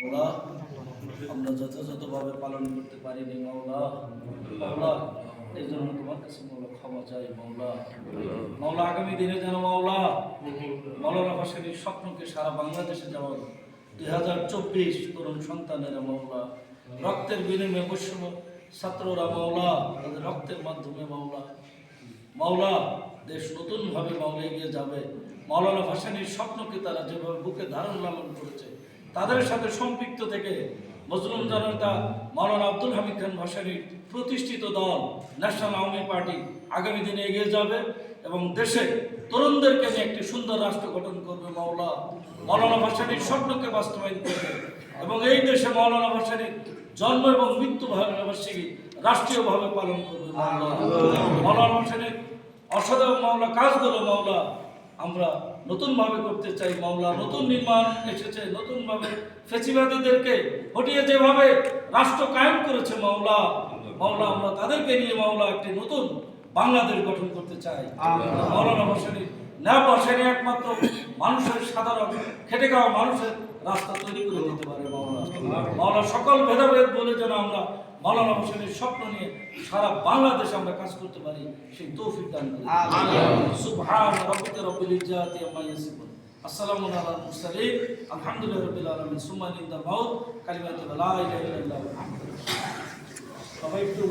মাওলা আমরা যথাযথভাবে পালন করতে পারিনি মাওলা। মাওলা এই জন্য তোমার কাছে মাওলা ক্ষমা চাই মাওলা। মাওলা আগামী দিনে যেন মাওলা মাওলানা ভাসানীর স্বপ্নকে সারা বাংলাদেশে যাওয়ার 2024 তরুণ সন্তানেরা মাওলা রক্তের বিনিময়ে বৈষম্য ছাত্ররা মাওলা তাদের রক্তের মাধ্যমে মাওলা মাওলা দেশ নতুনভাবে মাওলা এগিয়ে যাবে। মাওলানা ভাসানীর স্বপ্নকে তারা যেভাবে বুকে ধারণ লালন করেছে তাদের সাথে সম্পৃক্ত থেকে মজলুম জনতা মাওলানা আব্দুল হামিদ খান ভাসানীর প্রতিষ্ঠিত দল ন্যাশনাল আওয়ামী পার্টি আগামী দিনে এগিয়ে যাবে এবং দেশে তরুণদেরকে নিয়ে একটি সুন্দর রাষ্ট্র গঠন করবে মাওলা। মাওলানা ভাসানীর স্বপ্নকে বাস্তবায়ন করবে এবং এই দেশে মাওলানা ভাসানীর জন্ম এবং মৃত্যু বার্ষিকী রাষ্ট্রীয়ভাবে পালন করবে মাওলা। মাওলানা ভাসানীর অসাধারণ মাওলা কাজগুলো মাওলা আমরা নতুনভাবে করতে চাই মাওলা। নতুন নির্মাণ এসেছে, নতুনভাবে ফেসিবাদীদেরকে হটিয়ে যেভাবে রাষ্ট্র কায়েম করেছে মাওলা মাওলা আমরা তাদেরকে নিয়ে মাওলা একটি নতুন বাংলাদেশ গঠন করতে চাই। মাওলানা ভাসানীর ন্যায় ভাসানী একমাত্র মানুষের সাধারণ খেটে খাওয়া মানুষের রাস্তা তৈরি করে দিতে পারে মাওলা। মাওলা সকল ভেদাভেদ বলে যেন আমরা মাওলানা ভাসানীর স্বপ্ন নিয়ে সারা বাংলাদেশে আমরা কাজ করতে পারি সেই তৌফিক দান করুন। সুবহান রাব্বিকা রাব্বিল ইজ্জাতি আম্মা ইয়াসিফুন আসসালামু আলাল মুরসালিন আলহামদুলিল্লাহি রাব্বিল আলামিন সুম্মা ইনদাল মাউত কালিমাতু লা ইলাহা ইল্লাল্লাহ। সবাই একটু